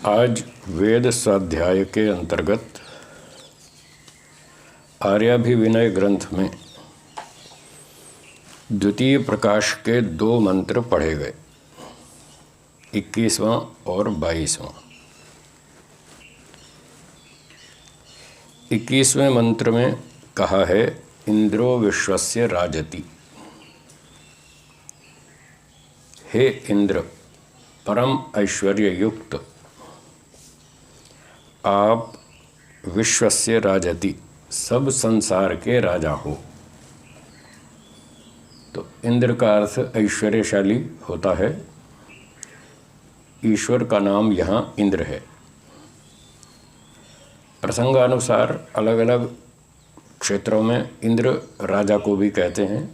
आज वेद स्वाध्याय के अंतर्गत आर्याभिविनय ग्रंथ में द्वितीय प्रकाश के 2 मंत्र पढ़े गए, 21वां और 22वां। 21वें मंत्र में कहा है, इंद्रो विश्वस्य राजति। हे इंद्र, परम ऐश्वर्य युक्त आप विश्वस्य राजति, सब संसार के राजा हो। तो इंद्र का अर्थ ऐश्वर्यशाली होता है। ईश्वर का नाम यहाँ इंद्र है। प्रसंगानुसार अलग अलग क्षेत्रों में इंद्र राजा को भी कहते हैं,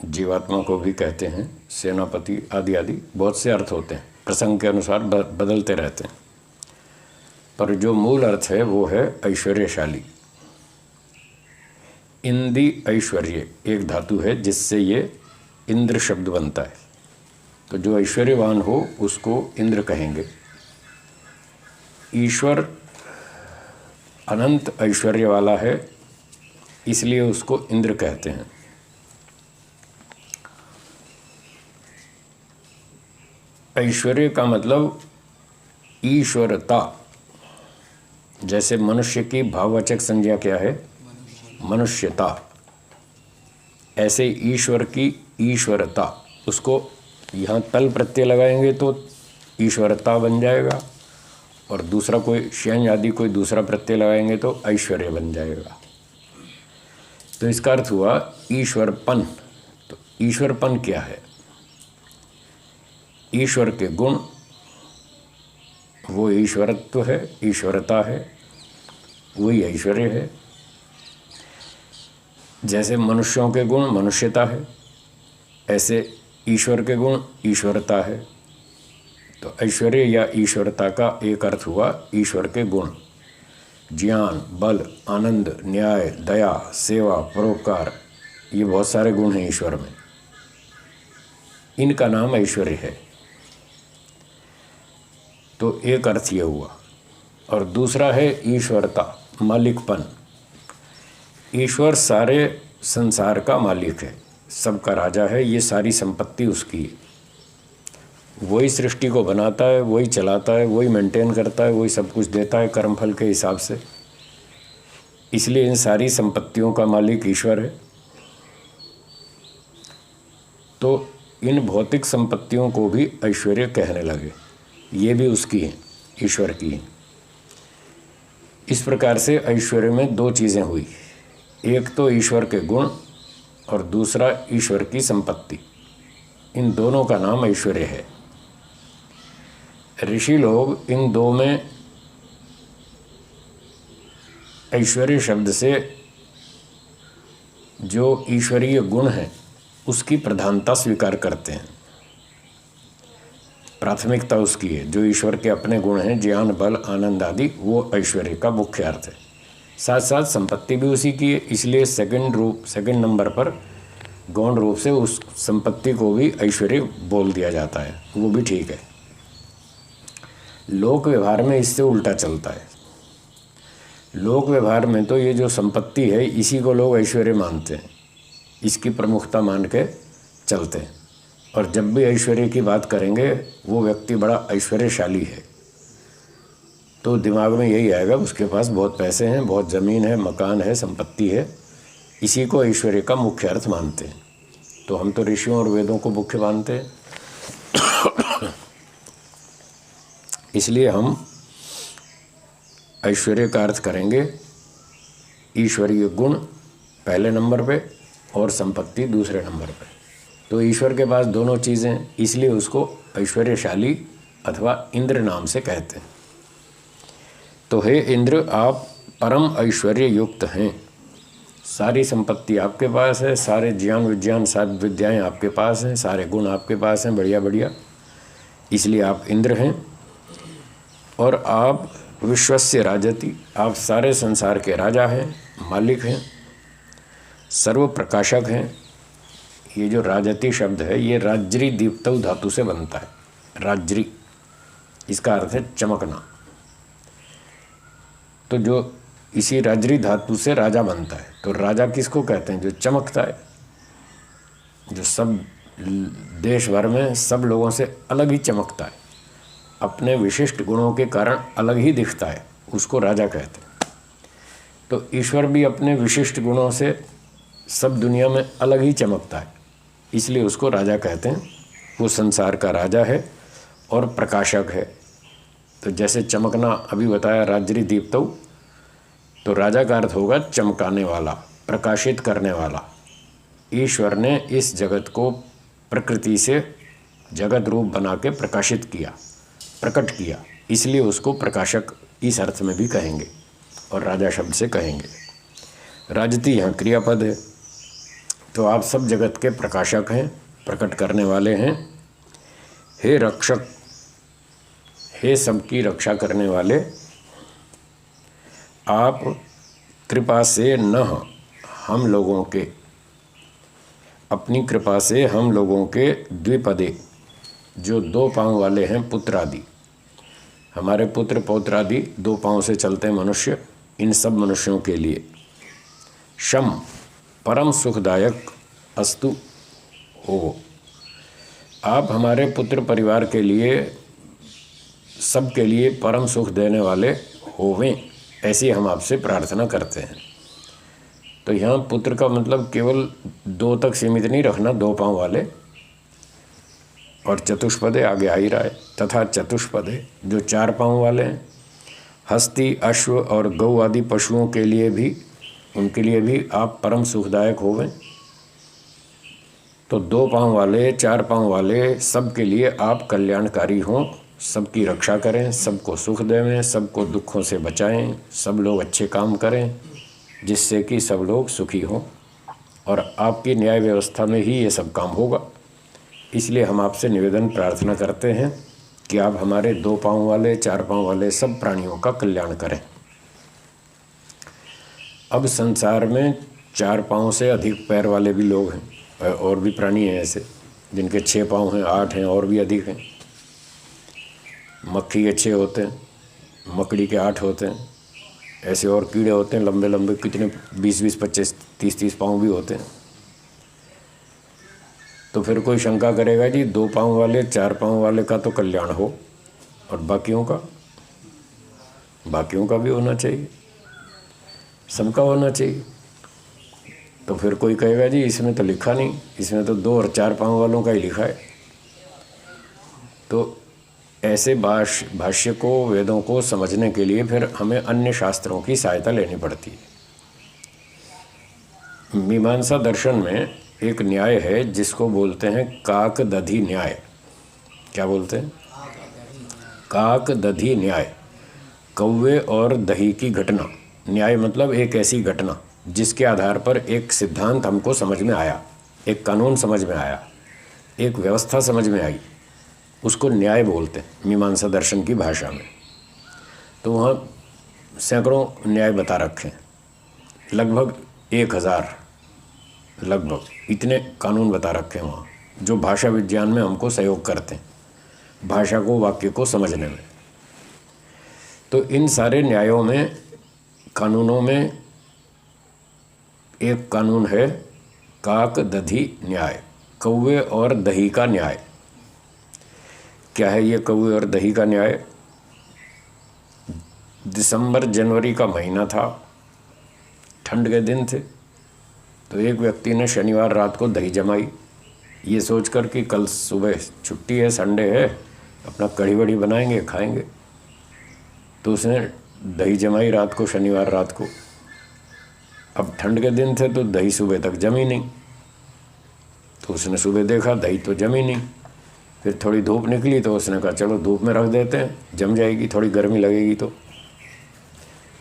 जीवात्मा को भी कहते हैं, सेनापति आदि आदि बहुत से अर्थ होते हैं, प्रसंग के अनुसार बदलते रहते हैं। पर जो मूल अर्थ है वो है ऐश्वर्यशाली। इंदी ऐश्वर्य एक धातु है जिससे ये इंद्र शब्द बनता है। तो जो ऐश्वर्यवान हो उसको इंद्र कहेंगे। ईश्वर अनंत ऐश्वर्य वाला है, इसलिए उसको इंद्र कहते हैं। ऐश्वर्य का मतलब ईश्वरता। जैसे मनुष्य की भाववाचक संज्ञा क्या है? मनुष्यता। ऐसे ईश्वर की ईश्वरता, उसको यहाँ तल प्रत्यय लगाएंगे तो ईश्वरता बन जाएगा, और दूसरा कोई श्यंज आदि कोई दूसरा प्रत्यय लगाएंगे तो ऐश्वर्य बन जाएगा। तो इसका अर्थ हुआ ईश्वरपन। तो ईश्वरपन क्या है? ईश्वर के गुण, वो ईश्वरत्व है, ईश्वरता है, वही ऐश्वर्य है। जैसे मनुष्यों के गुण मनुष्यता है, ऐसे ईश्वर के गुण ईश्वरता है। तो ऐश्वर्य या ईश्वरता का एक अर्थ हुआ ईश्वर के गुण। ज्ञान, बल, आनंद, न्याय, दया, सेवा, परोपकार, ये बहुत सारे गुण हैं ईश्वर में। इनका नाम ऐश्वर्य है। तो एक अर्थ ये हुआ। और दूसरा है ईश्वरता, मालिकपन। ईश्वर सारे संसार का मालिक है, सबका राजा है, ये सारी संपत्ति उसकी है। वही सृष्टि को बनाता है, वही चलाता है, वही मेंटेन करता है, वही सब कुछ देता है कर्मफल के हिसाब से। इसलिए इन सारी संपत्तियों का मालिक ईश्वर है। तो इन भौतिक संपत्तियों को भी ऐश्वर्य कहने लगे, ये भी उसकी हैं, ईश्वर की हैं। इस प्रकार से ऐश्वर्य में 2 चीज़ें हुई, एक तो ईश्वर के गुण और दूसरा ईश्वर की संपत्ति। इन दोनों का नाम ऐश्वर्य है। ऋषि लोग इन 2 में ऐश्वर्य शब्द से जो ईश्वरीय गुण है उसकी प्रधानता स्वीकार करते हैं, प्राथमिकता उसकी है। जो ईश्वर के अपने गुण हैं, ज्ञान, बल, आनंद आदि, वो ऐश्वर्य का मुख्य अर्थ है। साथ साथ संपत्ति भी उसी की है, इसलिए सेकंड नंबर पर गौण रूप से उस संपत्ति को भी ऐश्वर्य बोल दिया जाता है, वो भी ठीक है। लोक व्यवहार में इससे उल्टा चलता है। लोक व्यवहार में तो ये जो संपत्ति है इसी को लोग ऐश्वर्य मानते हैं, इसकी प्रमुखता मान के चलते हैं। और जब भी ऐश्वर्य की बात करेंगे वो व्यक्ति बड़ा ऐश्वर्यशाली है तो दिमाग में यही आएगा उसके पास बहुत पैसे हैं, बहुत ज़मीन है, मकान है, संपत्ति है, इसी को ऐश्वर्य का मुख्य अर्थ मानते हैं। तो हम तो ऋषियों और वेदों को मुख्य मानते हैं। इसलिए हम ऐश्वर्य का अर्थ करेंगे ईश्वरीय गुण पहले नंबर पे और संपत्ति दूसरे नंबर पे। तो ईश्वर के पास दोनों चीज़ें, इसलिए उसको ऐश्वर्यशाली अथवा इंद्र नाम से कहते हैं। तो हे इंद्र, आप परम ऐश्वर्य युक्त हैं। सारी संपत्ति आपके पास है, सारे ज्ञान विज्ञान सारी विद्याएं आपके पास हैं, सारे गुण आपके पास हैं, बढ़िया बढ़िया, इसलिए आप इंद्र हैं। और आप विश्वस्य राजति, आप सारे संसार के राजा हैं, मालिक हैं, सर्व प्रकाशक हैं। ये जो राजति शब्द है ये राज्री दीप्तौ धातु से बनता है। राज्री इसका अर्थ है चमकना। तो जो इसी राजरी धातु से राजा बनता है। तो राजा किसको कहते हैं? जो चमकता है, जो सब देश भर में सब लोगों से अलग ही चमकता है, अपने विशिष्ट गुणों के कारण अलग ही दिखता है, उसको राजा कहते हैं। तो ईश्वर भी अपने विशिष्ट गुणों से सब दुनिया में अलग ही चमकता है, इसलिए उसको राजा कहते हैं। वो संसार का राजा है और प्रकाशक है। तो जैसे चमकना अभी बताया, राजरी दीप्तौ, तो राजा का अर्थ होगा चमकाने वाला, प्रकाशित करने वाला। ईश्वर ने इस जगत को प्रकृति से जगत रूप बना के प्रकाशित किया, प्रकट किया, इसलिए उसको प्रकाशक इस अर्थ में भी कहेंगे और राजा शब्द से कहेंगे। राजती यहाँ क्रियापद है। तो आप सब जगत के प्रकाशक हैं, प्रकट करने वाले हैं। हे रक्षक, हे सबकी रक्षा करने वाले, आप कृपा से न हम लोगों के, अपनी कृपा से हम लोगों के द्विपदे, जो दो पांव वाले हैं, पुत्र आदि, हमारे पुत्र पौत्र आदि दो पांव से चलते हैं मनुष्य, इन सब मनुष्यों के लिए शम परम सुखदायक अस्तु हो। आप हमारे पुत्र परिवार के लिए, सबके लिए परम सुख देने वाले होवें, ऐसी हम आपसे प्रार्थना करते हैं। तो यहाँ पुत्र का मतलब केवल दो तक सीमित नहीं रखना, दो पांव वाले, और चतुष्पदे आगे आ ही रहा है, तथा चतुष्पदे जो चार पांव वाले हैं, हस्ती अश्व और गौ आदि पशुओं के लिए भी, उनके लिए भी आप परम सुखदायक होवें। तो दो पांव वाले, चार पांव वाले, सब के लिए आप कल्याणकारी हों, सबकी रक्षा करें, सबको सुख देवें, सबको दुखों से बचाएं, सब लोग अच्छे काम करें जिससे कि सब लोग सुखी हों। और आपकी न्याय व्यवस्था में ही ये सब काम होगा। इसलिए हम आपसे निवेदन प्रार्थना करते हैं कि आप हमारे दो पांव वाले, चार पांव वाले सब प्राणियों का कल्याण करें। अब संसार में चार पांव से अधिक पैर वाले भी लोग हैं, और भी प्राणी हैं ऐसे जिनके 6 पांव हैं, 8 हैं, और भी अधिक हैं। मक्खी के 6 होते हैं, मकड़ी के 8 होते हैं, ऐसे और कीड़े होते हैं लंबे लंबे, कितने 20-20, 25, 30-30 पाँव भी होते हैं। तो फिर कोई शंका करेगा जी 2 पाँव वाले, 4 पाँव वाले का तो कल्याण हो, और बाकियों का भी होना चाहिए, सबका होना चाहिए। तो फिर कोई कहेगा जी इसमें तो लिखा नहीं, इसमें तो 2 और 4 पाँव वालों का ही लिखा है। तो ऐसे भाष्य को, वेदों को समझने के लिए फिर हमें अन्य शास्त्रों की सहायता लेनी पड़ती है। मीमांसा दर्शन में एक न्याय है जिसको बोलते हैं काक दधी न्याय। क्या बोलते हैं? काक दधी न्याय। कौवे और दही की घटना। न्याय मतलब एक ऐसी घटना जिसके आधार पर एक सिद्धांत हमको समझ में आया, एक कानून समझ में आया, एक व्यवस्था समझ में आई, उसको न्याय बोलते हैं मीमांसा दर्शन की भाषा में। तो वहाँ सैकड़ों न्याय बता रखे हैं, लगभग 1000 लगभग इतने कानून बता रखे हैं वहाँ, जो भाषा विज्ञान में हमको सहयोग करते हैं, भाषा को, वाक्य को समझने में। तो इन सारे न्यायों में, कानूनों में एक कानून है काक दधी न्याय, कौवे और दही का न्याय। क्या है ये कौवे और दही का न्याय? दिसंबर जनवरी का महीना था, ठंड के दिन थे। तो एक व्यक्ति ने शनिवार रात को दही जमाई, ये सोचकर कि कल सुबह छुट्टी है, संडे है, अपना कढ़ी वड़ी बनाएंगे, खाएंगे। तो उसने दही जमाई रात को, शनिवार रात को। अब ठंड के दिन थे तो दही सुबह तक जमी नहीं। तो उसने सुबह देखा दही तो जमी नहीं। फिर थोड़ी धूप निकली तो उसने कहा चलो धूप में रख देते हैं, जम जाएगी, थोड़ी गर्मी लगेगी। तो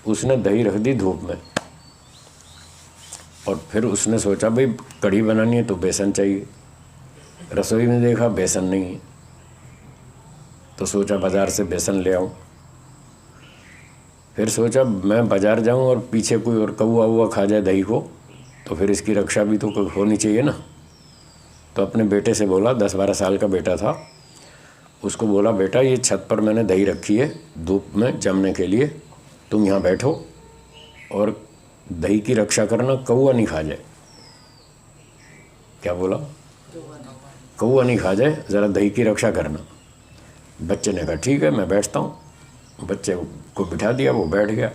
उसने दही रख दी धूप में। और फिर उसने सोचा भाई कढ़ी बनानी है तो बेसन चाहिए। रसोई में देखा बेसन नहीं है, तो सोचा बाज़ार से बेसन ले आऊँ। फिर सोचा मैं बाज़ार जाऊँ और पीछे कोई और कौवा वुआ खा जाए दही को, तो फिर इसकी रक्षा भी तो होनी चाहिए ना। तो अपने बेटे से बोला, 10-12 साल का बेटा था, उसको बोला बेटा ये छत पर मैंने दही रखी है धूप में जमने के लिए, तुम यहाँ बैठो और दही की रक्षा करना, कौआ नहीं खा जाए। क्या बोला? कौआ नहीं खा जाए, ज़रा दही की रक्षा करना। बच्चे ने कहा ठीक है मैं बैठता हूँ। बच्चे को बिठा दिया, वो बैठ गया।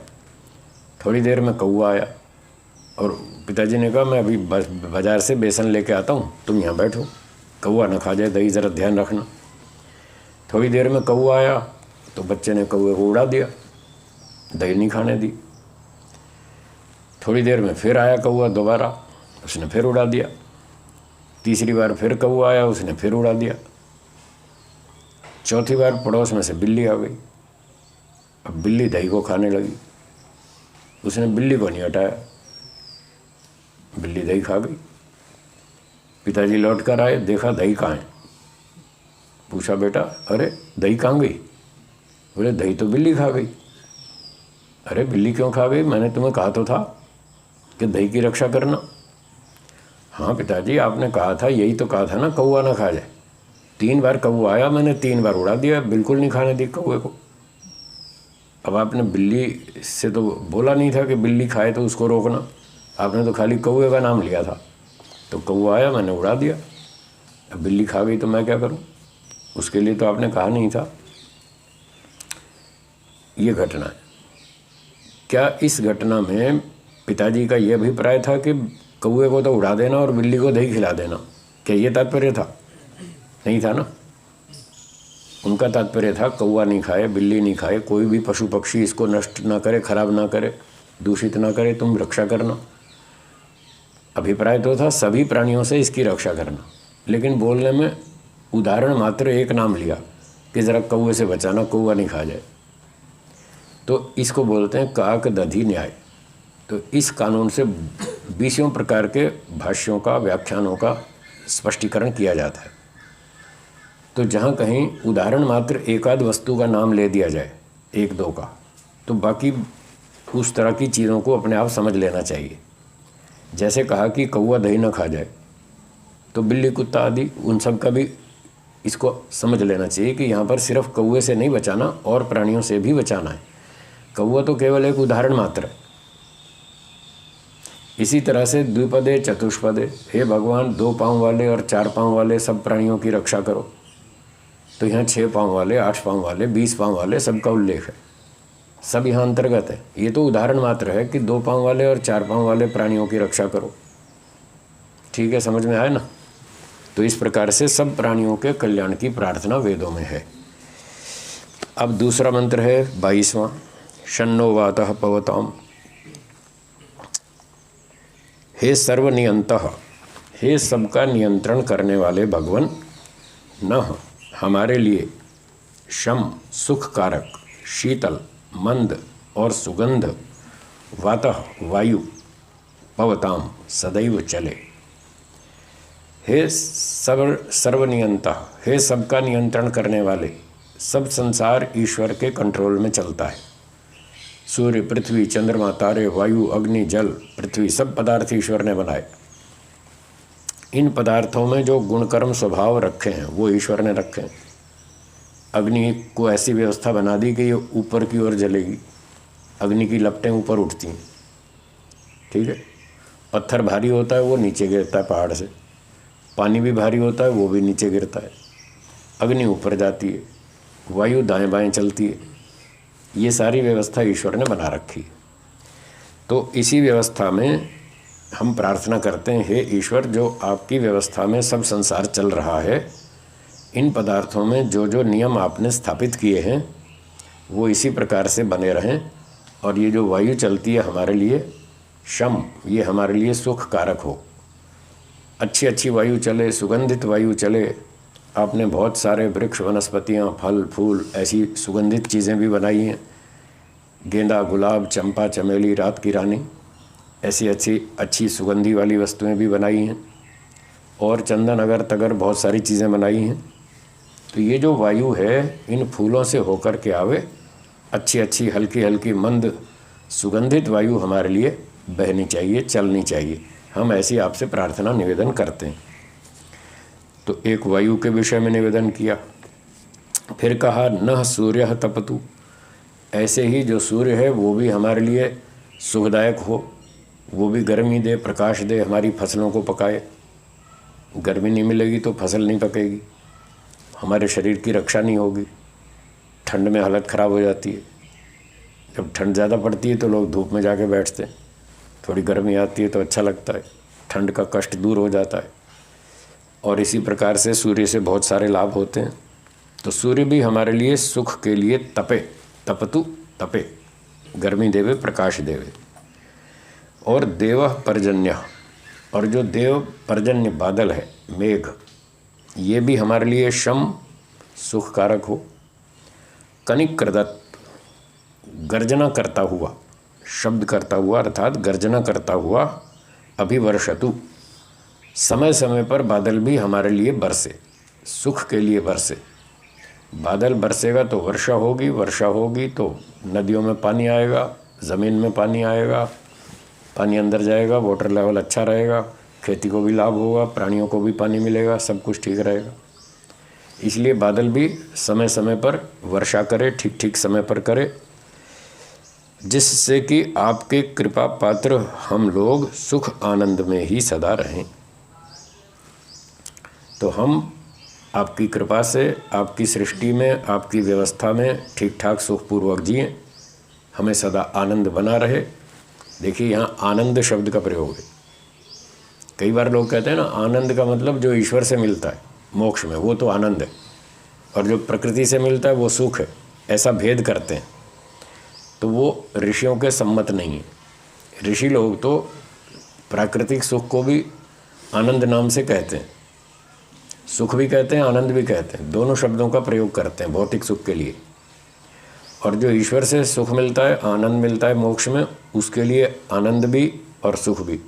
थोड़ी देर में कौआ आया और पिताजी ने कहा मैं अभी बाज़ार से बेसन लेके आता हूँ, तुम यहाँ बैठो, कौआ ना खा जाए दही, ज़रा ध्यान रखना। थोड़ी देर में कौआ आया तो बच्चे ने कौए को उड़ा दिया, दही नहीं खाने दी। थोड़ी देर में फिर आया कौआ दोबारा, उसने फिर उड़ा दिया। तीसरी बार फिर कौआ आया, उसने फिर उड़ा दिया। चौथी बार पड़ोस में से बिल्ली आ गई। अब बिल्ली दही को खाने लगी, उसने बिल्ली को नहीं हटाया, बिल्ली दही खा गई। पिताजी लौट कर आए, देखा दही कहाँ है। पूछा बेटा अरे दही कहाँ गई? बोले दही तो बिल्ली खा गई। अरे बिल्ली क्यों खा गई? मैंने तुम्हें कहा तो था कि दही की रक्षा करना। हाँ पिताजी आपने कहा था, यही तो कहा था ना कौआ ना खा जाए। 3 बार कौआ आया, मैंने 3 बार उड़ा दिया, बिल्कुल नहीं खाने दी कौए को। अब आपने बिल्ली से तो बोला नहीं था कि बिल्ली खाए तो उसको रोकना, आपने तो खाली कौए का नाम लिया था। तो कौआ आया, मैंने उड़ा दिया, अब बिल्ली खा गई तो मैं क्या करूं? उसके लिए तो आपने कहा नहीं था। ये घटना है। क्या इस घटना में पिताजी का ये अभिप्राय था कि कौए को तो उड़ा देना और बिल्ली को दही खिला देना? क्या ये तात्पर्य था? नहीं था ना। उनका तात्पर्य था कौआ नहीं खाए, बिल्ली नहीं खाए, कोई भी पशु पक्षी इसको नष्ट ना करे, खराब ना करे, दूषित ना करे, तुम रक्षा करना। अभिप्राय तो था सभी प्राणियों से इसकी रक्षा करना, लेकिन बोलने में उदाहरण मात्र एक नाम लिया कि ज़रा कौए से बचाना, कौआ नहीं खा जाए। तो इसको बोलते हैं काक दधी न्याय। तो इस कानून से 20 प्रकार के भाष्यों का, व्याख्यानों का स्पष्टीकरण किया जाता है। तो जहाँ कहीं उदाहरण मात्र एकाध वस्तु का नाम ले दिया जाए, 1-2 का, तो बाकी उस तरह की चीज़ों को अपने आप समझ लेना चाहिए। जैसे कहा कि कौआ दही न खा जाए, तो बिल्ली कुत्ता आदि उन सब का भी इसको समझ लेना चाहिए कि यहाँ पर सिर्फ कौए से नहीं बचाना, और प्राणियों से भी बचाना है। कौआ तो केवल एक उदाहरण मात्र है। इसी तरह से द्विपदे चतुष्पदे, हे भगवान 2 पाँव वाले और 4 पाँव वाले सब प्राणियों की रक्षा करो। तो यहाँ 6 पाँव वाले, 8 पाँव वाले, 20 पाँव वाले सबका उल्लेख है, सब यहाँ अंतर्गत है। ये तो उदाहरण मात्र है कि 2 पाँव वाले और 4 पाँव वाले प्राणियों की रक्षा करो। ठीक है, समझ में आया ना। तो इस प्रकार से सब प्राणियों के कल्याण की प्रार्थना वेदों में है। अब दूसरा मंत्र है 22वां, शन्नो वातः पवताम। हे सर्वनियंतः, हे सबका नियंत्रण करने वाले भगवन, नः हमारे लिए शम सुख कारक, शीतल मंद और सुगंध, वातः वायु, पवताम सदैव चले। हे सर्वनियंता, हे सबका नियंत्रण करने वाले, सब संसार ईश्वर के कंट्रोल में चलता है। सूर्य, पृथ्वी, चंद्रमा, तारे, वायु, अग्नि, जल, पृथ्वी, सब पदार्थ ईश्वर ने बनाए। इन पदार्थों में जो गुणकर्म स्वभाव रखे हैं वो ईश्वर ने रखे हैं। अग्नि को ऐसी व्यवस्था बना दी कि ये ऊपर की ओर जलेगी, अग्नि की लपटें ऊपर उठती हैं। ठीक है, पत्थर भारी होता है वो नीचे गिरता है पहाड़ से, पानी भी भारी होता है वो भी नीचे गिरता है, अग्नि ऊपर जाती है, वायु दाएं बाएं चलती है। ये सारी व्यवस्था ईश्वर ने बना रखी है। तो इसी व्यवस्था में हम प्रार्थना करते हैं, हे ईश्वर, जो आपकी व्यवस्था में सब संसार चल रहा है, इन पदार्थों में जो जो नियम आपने स्थापित किए हैं वो इसी प्रकार से बने रहें, और ये जो वायु चलती है हमारे लिए शम, ये हमारे लिए सुख कारक हो। अच्छी अच्छी वायु चले, सुगंधित वायु चले। आपने बहुत सारे वृक्ष, वनस्पतियाँ, फल फूल, ऐसी सुगंधित चीज़ें भी बनाई हैं। गेंदा, गुलाब, चंपा, चमेली, रात की रानी, ऐसी अच्छी सुगंधी वाली वस्तुएं भी बनाई हैं, और चंदन, अगर तगर, बहुत सारी चीज़ें बनाई हैं। तो ये जो वायु है इन फूलों से होकर के आवे, अच्छी अच्छी हल्की हल्की मंद सुगंधित वायु हमारे लिए बहनी चाहिए, चलनी चाहिए। हम ऐसी आपसे प्रार्थना निवेदन करते हैं। तो एक वायु के विषय में निवेदन किया। फिर कहा नः सूर्यः तपतु, ऐसे ही जो सूर्य है वो भी हमारे लिए सुखदायक हो, वो भी गर्मी दे, प्रकाश दे, हमारी फसलों को पकाए। गर्मी नहीं मिलेगी तो फसल नहीं पकेगी, हमारे शरीर की रक्षा नहीं होगी, ठंड में हालत ख़राब हो जाती है। जब ठंड ज़्यादा पड़ती है तो लोग धूप में जाके बैठते हैं, थोड़ी गर्मी आती है तो अच्छा लगता है, ठंड का कष्ट दूर हो जाता है। और इसी प्रकार से सूर्य से बहुत सारे लाभ होते हैं। तो सूर्य भी हमारे लिए सुख के लिए तपे, तपतु तपे, गर्मी देवे, प्रकाश देवे। और देवः पर्जन्य, और जो देव पर्जन्य बादल है, मेघ, ये भी हमारे लिए शम सुख कारक हो। कनिक कृदत्त, गर्जना करता हुआ, शब्द करता हुआ अर्थात गर्जना करता हुआ, अभिवर्षतु, समय समय पर बादल भी हमारे लिए बरसे, सुख के लिए बरसे। बादल बरसेगा तो वर्षा होगी, वर्षा होगी तो नदियों में पानी आएगा, ज़मीन में पानी आएगा, पानी अंदर जाएगा, वाटर लेवल अच्छा रहेगा, खेती को भी लाभ होगा, प्राणियों को भी पानी मिलेगा, सब कुछ ठीक रहेगा। इसलिए बादल भी समय समय पर वर्षा करे, ठीक ठीक समय पर करे, जिससे कि आपके कृपा पात्र हम लोग सुख आनंद में ही सदा रहें। तो हम आपकी कृपा से, आपकी सृष्टि में, आपकी व्यवस्था में ठीक ठाक सुखपूर्वक जिएँ, हमें सदा आनंद बना रहे। देखिए यहाँ आनंद शब्द का प्रयोग है। कई बार लोग कहते हैं ना, आनंद का मतलब जो ईश्वर से मिलता है मोक्ष में वो तो आनंद है, और जो प्रकृति से मिलता है वो सुख है, ऐसा भेद करते हैं। तो वो ऋषियों के सम्मत नहीं है। ऋषि लोग तो प्राकृतिक सुख को भी आनंद नाम से कहते हैं, सुख भी कहते हैं, आनंद भी कहते हैं, दोनों शब्दों का प्रयोग करते हैं भौतिक सुख के लिए। और जो ईश्वर से सुख मिलता है, आनंद मिलता है मोक्ष में, उसके लिए आनंद भी और सुख भी,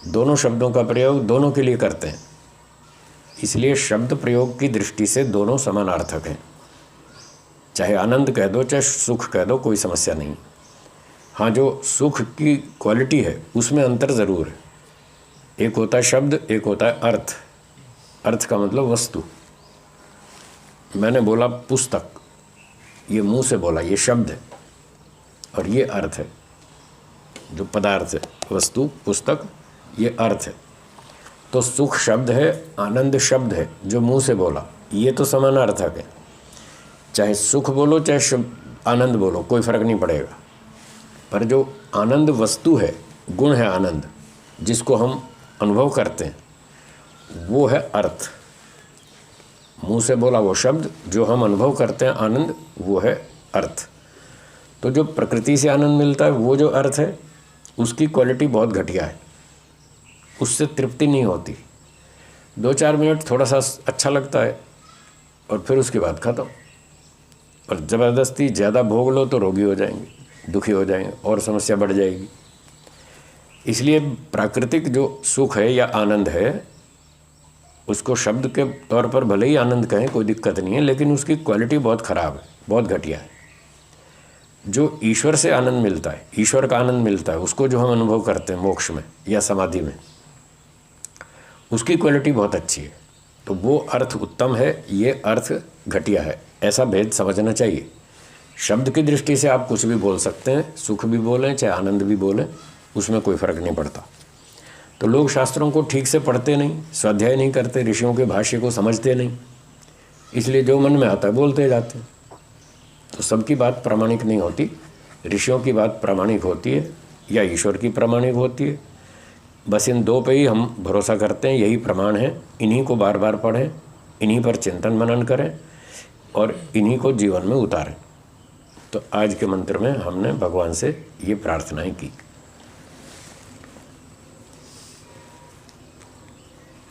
दोनों शब्दों का प्रयोग दोनों के लिए करते हैं। इसलिए शब्द प्रयोग की दृष्टि से दोनों समानार्थक हैं। चाहे आनंद कह दो, चाहे सुख कह दो, कोई समस्या नहीं। हाँ, जो सुख की क्वालिटी है उसमें अंतर ज़रूर है। एक होता है शब्द, एक होता है अर्थ। अर्थ का मतलब वस्तु। मैंने बोला पुस्तक, ये मुंह से बोला, ये शब्द है, और ये अर्थ है, जो पदार्थ है, वस्तु पुस्तक, ये अर्थ है। तो सुख शब्द है, आनंद शब्द है, जो मुंह से बोला, ये तो समानार्थक है। चाहे सुख बोलो चाहे आनंद बोलो, कोई फर्क नहीं पड़ेगा। पर जो आनंद वस्तु है, गुण है आनंद, जिसको हम अनुभव करते हैं, वो है अर्थ। मुंह से बोला वो शब्द, जो हम अनुभव करते हैं आनंद, वो है अर्थ। तो जो प्रकृति से आनंद मिलता है वो जो अर्थ है, उसकी क्वालिटी बहुत घटिया है, उससे तृप्ति नहीं होती। 2-4 मिनट थोड़ा सा अच्छा लगता है और फिर उसके बाद ख़त्म। और ज़बरदस्ती ज़्यादा भोग लो तो रोगी हो जाएंगे, दुखी हो जाएंगे और समस्या बढ़ जाएगी। इसलिए प्राकृतिक जो सुख है या आनंद है, उसको शब्द के तौर पर भले ही आनंद कहें, कोई दिक्कत नहीं है, लेकिन उसकी क्वालिटी बहुत ख़राब है, बहुत घटिया है। जो ईश्वर से आनंद मिलता है, ईश्वर का आनंद मिलता है, उसको जो हम अनुभव करते हैं मोक्ष में या समाधि में, उसकी क्वालिटी बहुत अच्छी है। तो वो अर्थ उत्तम है, ये अर्थ घटिया है, ऐसा भेद समझना चाहिए। शब्द की दृष्टि से आप कुछ भी बोल सकते हैं, सुख भी बोलें चाहे आनंद भी बोलें, उसमें कोई फ़र्क नहीं पड़ता। तो लोग शास्त्रों को ठीक से पढ़ते नहीं, स्वाध्याय नहीं करते, ऋषियों के भाष्य को समझते नहीं, इसलिए जो मन में आता है बोलते जाते हैं। तो सबकी बात प्रामाणिक नहीं होती। ऋषियों की बात प्रामाणिक होती है या ईश्वर की प्रामाणिक होती है। बस इन दो पे ही हम भरोसा करते हैं, यही प्रमाण है। इन्हीं को बार बार पढ़ें, इन्हीं पर चिंतन मनन करें और इन्हीं को जीवन में उतारें। तो आज के मंत्र में हमने भगवान से ये प्रार्थनाएं की।